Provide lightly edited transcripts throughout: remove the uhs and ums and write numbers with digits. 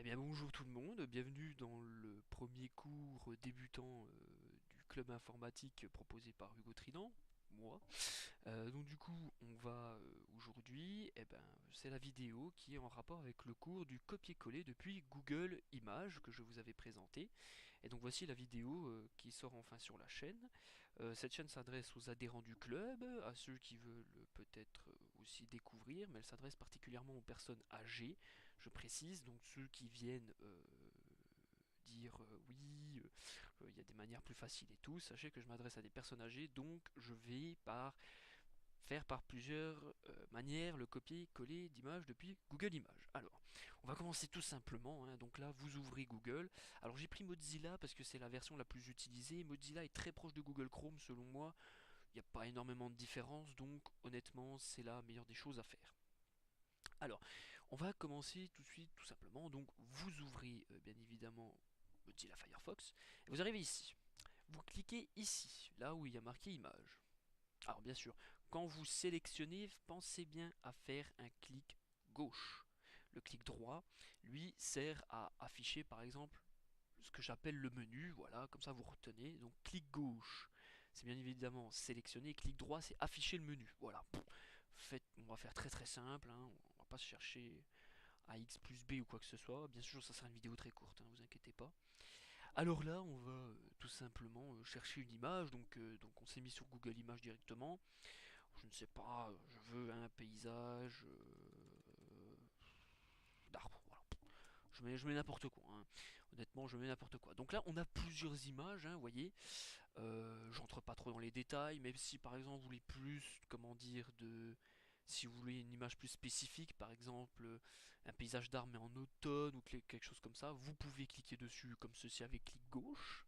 bien bonjour tout le monde, bienvenue dans le premier cours débutant du club informatique proposé par Hugo Trident, moi. Donc du coup, on va aujourd'hui, c'est la vidéo qui est en rapport avec le cours du copier-coller depuis Google Images que je vous avais présenté. Et donc voici la vidéo qui sort enfin sur la chaîne. Cette chaîne s'adresse aux adhérents du club, à ceux qui veulent peut-être aussi découvrir, mais elle s'adresse particulièrement aux personnes âgées, je précise, donc ceux qui viennent dire oui, il y a des manières plus faciles et tout. Sachez que je m'adresse à des personnes âgées, donc je vais faire par plusieurs manières le copier-coller d'images depuis Google Images. Alors, on va commencer tout simplement, hein. Donc là, vous ouvrez Google. Alors j'ai pris Mozilla parce que c'est la version la plus utilisée. Mozilla est très proche de Google Chrome selon moi. Il n'y a pas énormément de différence, donc honnêtement, c'est la meilleure des choses à faire. Alors, on va commencer tout de suite, tout simplement. Donc, vous ouvrez bien évidemment Mozilla Firefox. Et vous arrivez ici. Vous cliquez ici, là où il y a marqué image. Alors bien sûr, quand vous sélectionnez, pensez bien à faire un clic gauche. Le clic droit, lui, sert à afficher par exemple ce que j'appelle le menu, voilà, comme ça vous retenez. Donc clic gauche, c'est bien évidemment sélectionner, clic droit, c'est afficher le menu. Voilà. On va faire très très simple, hein. On va pas se chercher à X plus B ou quoi que ce soit. Bien sûr, ça sera une vidéo très courte, hein, vous inquiétez pas. Alors là, on va tout simplement chercher une image, donc on s'est mis sur Google Images directement. Je ne sais pas, je veux un paysage d'arbres, voilà. Je mets n'importe quoi, hein. Honnêtement, je mets n'importe quoi. Donc là, on a plusieurs images, hein, vous voyez. J'entre pas trop dans les détails, même si par exemple vous voulez plus, comment dire, si vous voulez une image plus spécifique, par exemple un paysage d'arbres mais en automne ou quelque chose comme ça, vous pouvez cliquer dessus comme ceci avec clic gauche.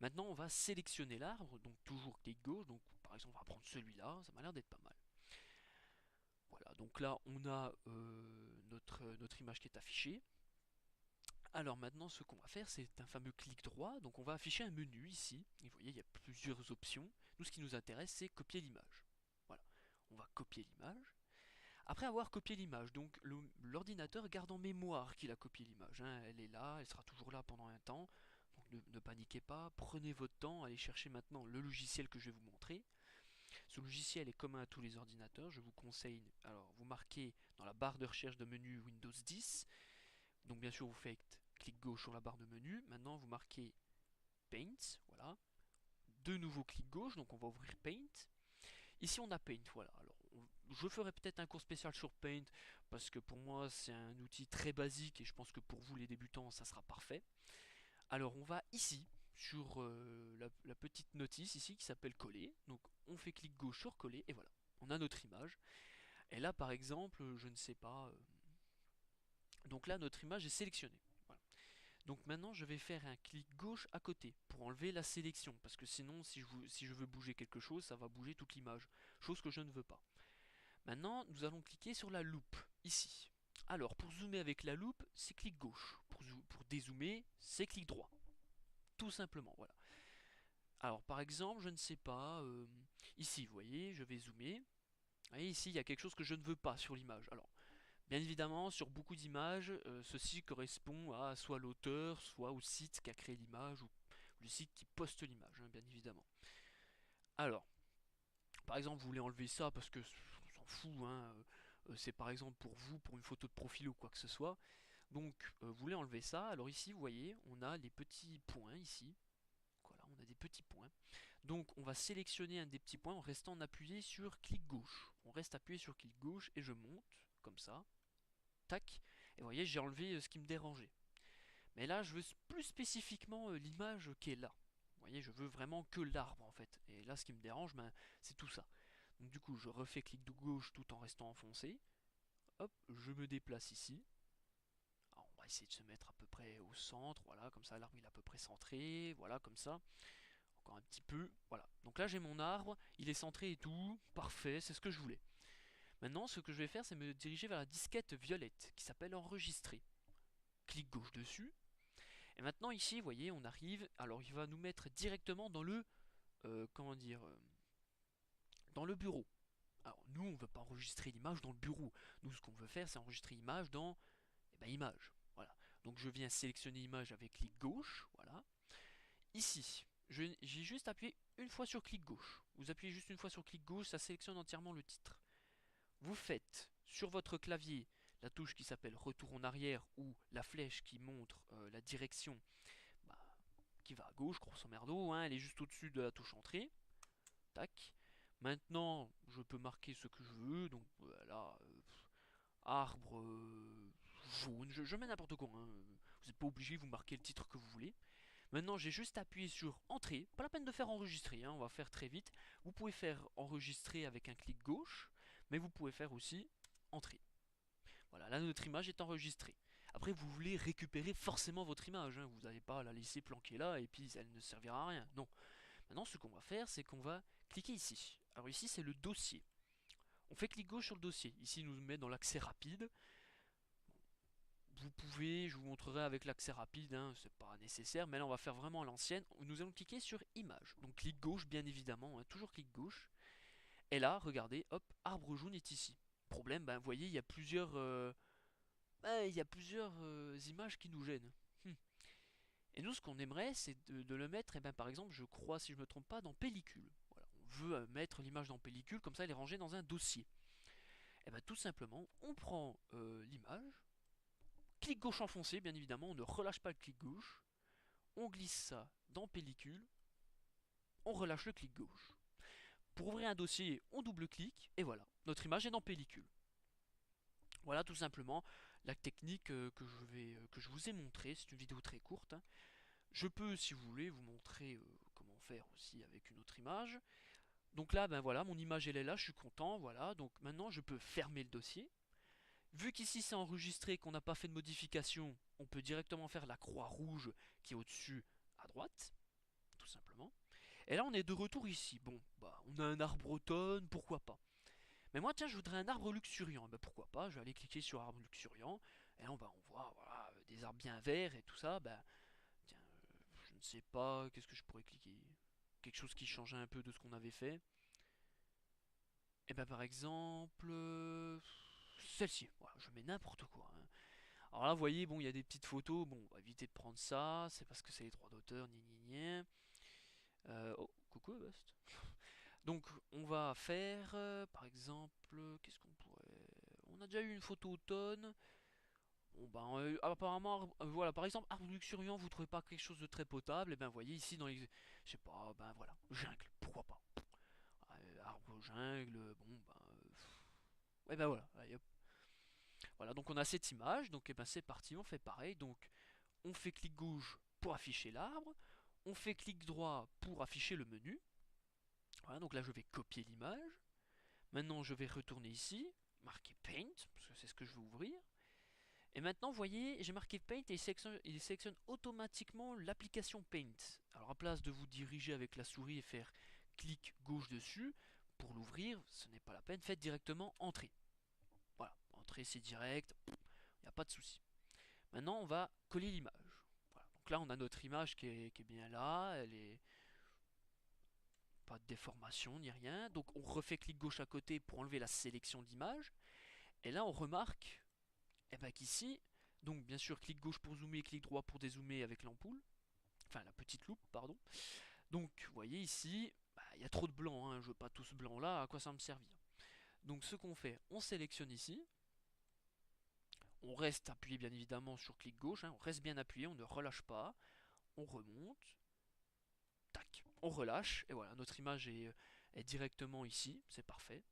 Maintenant, on va sélectionner l'arbre, donc toujours clic gauche. Donc par exemple, on va prendre celui-là, ça m'a l'air d'être pas mal. Voilà, donc là on a notre image qui est affichée. Alors maintenant ce qu'on va faire c'est un fameux clic droit, donc on va afficher un menu ici, et vous voyez il y a plusieurs options. Nous ce qui nous intéresse c'est copier l'image. Voilà, on va copier l'image. Après avoir copié l'image, donc l'ordinateur garde en mémoire qu'il a copié l'image, hein. Elle est là, elle sera toujours là pendant un temps, donc ne paniquez pas, prenez votre temps, allez chercher maintenant le logiciel que je vais vous montrer. Ce logiciel est commun à tous les ordinateurs, je vous conseille, alors vous marquez dans la barre de recherche de menu Windows 10, donc bien sûr vous faites clic gauche sur la barre de menu, maintenant vous marquez Paint, voilà, de nouveau clic gauche, donc on va ouvrir Paint. Ici on a Paint, voilà. Alors je ferai peut-être un cours spécial sur Paint parce que pour moi c'est un outil très basique et je pense que pour vous les débutants ça sera parfait. Alors on va ici sur la petite notice ici qui s'appelle coller. Donc on fait clic gauche sur coller et voilà, on a notre image. Et là par exemple, je ne sais pas, donc là notre image est sélectionnée. Voilà. Donc maintenant je vais faire un clic gauche à côté pour enlever la sélection parce que sinon si je veux bouger quelque chose ça va bouger toute l'image, chose que je ne veux pas. Maintenant nous allons cliquer sur la loupe ici. Alors pour zoomer avec la loupe c'est clic gauche, pour dézoomer c'est clic droit, tout simplement, voilà. Alors par exemple je ne sais pas, ici vous voyez je vais zoomer, et ici il y a quelque chose que je ne veux pas sur l'image. Alors bien évidemment, sur beaucoup d'images, ceci correspond à soit l'auteur, soit au site qui a créé l'image, ou le site qui poste l'image, hein, bien évidemment. Alors, par exemple, vous voulez enlever ça parce que on s'en fout, hein, c'est par exemple pour vous, pour une photo de profil ou quoi que ce soit. Donc, vous voulez enlever ça. Alors ici, vous voyez, on a les petits points ici. Voilà, on a des petits points. Donc, on va sélectionner un des petits points en restant appuyé sur clic gauche. On reste appuyé sur clic gauche et je monte, comme ça. Tac, et vous voyez j'ai enlevé ce qui me dérangeait. Mais là je veux plus spécifiquement l'image qui est là. Vous voyez je veux vraiment que l'arbre en fait. Et là ce qui me dérange c'est tout ça. Donc du coup je refais clic de gauche tout en restant enfoncé. Hop, je me déplace ici. Alors, on va essayer de se mettre à peu près au centre, voilà, comme ça l'arbre il est à peu près centré, voilà comme ça. Encore un petit peu, voilà. Donc là j'ai mon arbre, il est centré et tout, parfait, c'est ce que je voulais. Maintenant ce que je vais faire c'est me diriger vers la disquette violette qui s'appelle enregistrer. Clic gauche dessus. Et maintenant ici, vous voyez, on arrive. Alors il va nous mettre directement dans le comment dire dans le bureau. Alors nous, on ne veut pas enregistrer l'image dans le bureau. Nous, ce qu'on veut faire, c'est enregistrer l'image dans image. Voilà. Donc je viens sélectionner image avec clic gauche, voilà. Ici, j'ai juste appuyé une fois sur clic gauche. Vous appuyez juste une fois sur clic gauche, ça sélectionne entièrement le titre. Vous faites sur votre clavier la touche qui s'appelle retour en arrière ou la flèche qui montre la direction bah, qui va à gauche, grosso merdo, hein, elle est juste au-dessus de la touche entrée. Tac. Maintenant, je peux marquer ce que je veux, donc voilà, arbre jaune, je mets n'importe quoi, hein. Vous n'êtes pas obligé, vous marquez le titre que vous voulez. Maintenant, j'ai juste appuyé sur entrée, pas la peine de faire enregistrer, hein, on va faire très vite. Vous pouvez faire enregistrer avec un clic gauche, mais vous pouvez faire aussi entrée. Voilà, là notre image est enregistrée. Après, vous voulez récupérer forcément votre image, hein, vous n'allez pas la laisser planquer là et puis elle ne servira à rien, non. Maintenant, ce qu'on va faire, c'est qu'on va cliquer ici. Alors ici, c'est le dossier. On fait clic gauche sur le dossier. Ici, il nous met dans l'accès rapide. Vous pouvez, je vous montrerai avec l'accès rapide, hein, c'est pas nécessaire, mais là on va faire vraiment à l'ancienne. Nous allons cliquer sur image. Donc clic gauche, bien évidemment, hein, toujours clic gauche. Et là, regardez, hop, arbre jaune est ici. Problème, ben, vous voyez, il y a plusieurs images qui nous gênent. Et nous, ce qu'on aimerait, c'est de le mettre, et ben, par exemple, je crois, si je ne me trompe pas, dans pellicule. Voilà, on veut mettre l'image dans pellicule, comme ça elle est rangée dans un dossier. Et ben, tout simplement, on prend l'image, clic gauche enfoncé, bien évidemment, on ne relâche pas le clic gauche, on glisse ça dans pellicule, on relâche le clic gauche. Pour ouvrir un dossier, on double-clique, et voilà, notre image est dans pellicule. Voilà tout simplement la technique que je vous ai montrée, c'est une vidéo très courte, hein. Je peux, si vous voulez, vous montrer comment faire aussi avec une autre image. Donc là, ben voilà, mon image elle est là, je suis content, voilà. Donc maintenant, je peux fermer le dossier. Vu qu'ici c'est enregistré, qu'on n'a pas fait de modification, on peut directement faire la croix rouge qui est au-dessus à droite, tout simplement. Et là, on est de retour ici. Bon, bah, on a un arbre automne, pourquoi pas. Mais moi, tiens, je voudrais un arbre luxuriant. Ben, pourquoi pas, je vais aller cliquer sur arbre luxuriant. Et là, on voit voilà, des arbres bien verts et tout ça. Ben, tiens, je ne sais pas, qu'est-ce que je pourrais cliquer? Quelque chose qui changeait un peu de ce qu'on avait fait. Et ben, par exemple, celle-ci. Voilà, je mets n'importe quoi, hein. Alors là, vous voyez, bon, il y a des petites photos. Bon, on va éviter de prendre ça. C'est parce que c'est les droits d'auteur, ni ni ni. Oh, coucou, Bust. Donc, on va faire, par exemple, qu'est-ce qu'on pourrait... On a déjà eu une photo automne. Bon, ben, apparemment, voilà, par exemple, arbre luxuriant, vous trouvez pas quelque chose de très potable, et ben, vous voyez ici dans les... Je sais pas, ben voilà, jungle, pourquoi pas. Arbre jungle, bon, ben... ouais, ben voilà, allez, hop. Voilà, donc on a cette image, donc et ben, c'est parti, on fait pareil. Donc, on fait clic gauche pour afficher l'arbre, on fait clic droit pour afficher le menu. Voilà, donc là, je vais copier l'image. Maintenant, je vais retourner ici, marquer Paint, parce que c'est ce que je veux ouvrir. Et maintenant, vous voyez, j'ai marqué Paint et il sélectionne automatiquement l'application Paint. Alors, à place de vous diriger avec la souris et faire clic gauche dessus, pour l'ouvrir, ce n'est pas la peine, faites directement Entrée. Voilà, Entrée c'est direct, il n'y a pas de souci. Maintenant, on va coller l'image. Voilà. Donc là, on a notre image qui est bien là, elle est pas de déformation ni rien. Donc on refait clic gauche à côté pour enlever la sélection d'image. Et là, on remarque qu'ici, donc bien sûr, clic gauche pour zoomer, clic droit pour dézoomer avec l'ampoule. Enfin, la petite loupe, pardon. Donc, vous voyez ici, il y a trop de blanc, hein, je veux pas tout ce blanc là, à quoi ça va me servir? Donc ce qu'on fait, on sélectionne ici, on reste appuyé bien évidemment sur clic gauche, hein, on reste bien appuyé, on ne relâche pas, on remonte, tac, on relâche, et voilà, notre image est directement ici, c'est parfait.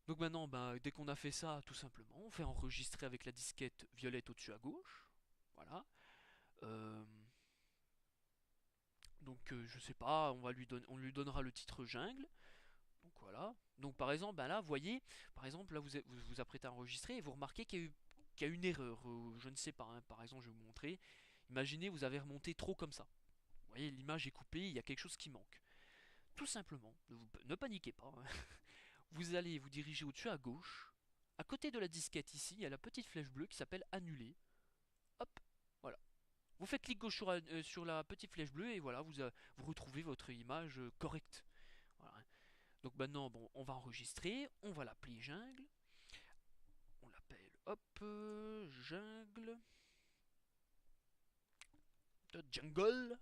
Donc maintenant, dès qu'on a fait ça, tout simplement, on fait enregistrer avec la disquette violette au-dessus à gauche, voilà. Euh, donc je sais pas, on lui donnera le titre jungle. Donc voilà. Donc par exemple, là, vous voyez, par exemple, là vous vous apprêtez à enregistrer et vous remarquez qu'il y a une erreur. Je ne sais pas, hein. Par exemple, je vais vous montrer. Imaginez, vous avez remonté trop comme ça. Vous voyez, l'image est coupée, il y a quelque chose qui manque. Tout simplement, ne paniquez pas, hein. Vous allez vous diriger au-dessus à gauche. À côté de la disquette ici, il y a la petite flèche bleue qui s'appelle annuler. Hop, voilà. Vous faites clic gauche sur la petite flèche bleue et voilà, vous retrouvez votre image correcte. Voilà. Donc maintenant, bon, on va enregistrer, on va l'appeler jungle. On l'appelle, hop, jungle. Jungle,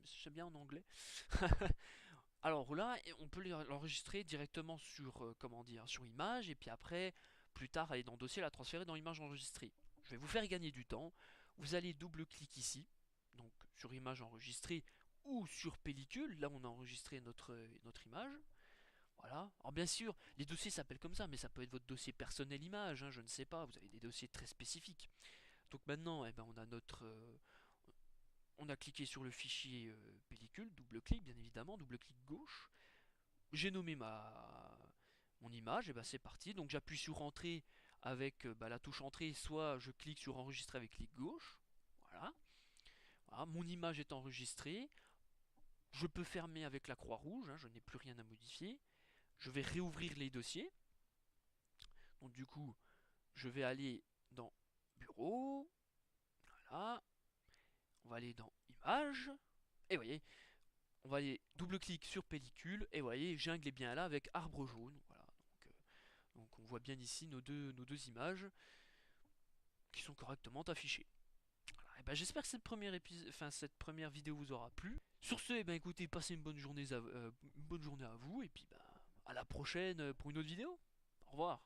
c'est bien en anglais. Alors là, on peut l'enregistrer directement sur, comment dire, sur image, et puis après, plus tard, aller dans dossier, la transférer dans image enregistrée. Je vais vous faire gagner du temps. Vous allez double-clic ici, donc sur image enregistrée ou sur pellicule. Là, on a enregistré notre image. Voilà. Alors bien sûr, les dossiers s'appellent comme ça, mais ça peut être votre dossier personnel image, hein, je ne sais pas. Vous avez des dossiers très spécifiques. Donc maintenant, eh ben, on a on a cliqué sur le fichier pellicule, double-clic bien évidemment, double-clic gauche. J'ai nommé mon image, et ben c'est parti. Donc j'appuie sur entrée avec la touche entrée, soit je clique sur enregistrer avec clic gauche. Voilà. Voilà, mon image est enregistrée. Je peux fermer avec la croix rouge, hein, je n'ai plus rien à modifier. Je vais réouvrir les dossiers. Donc du coup, je vais aller dans bureau. Voilà. On va aller dans images. Et vous voyez, on va aller double-clic sur pellicule. Et vous voyez, jungle est bien là avec arbre jaune. Voilà. Donc on voit bien ici nos deux images qui sont correctement affichées. Voilà. Et ben, j'espère que cette première vidéo vous aura plu. Sur ce, écoutez, passez une bonne journée à vous. Et puis à la prochaine pour une autre vidéo. Au revoir.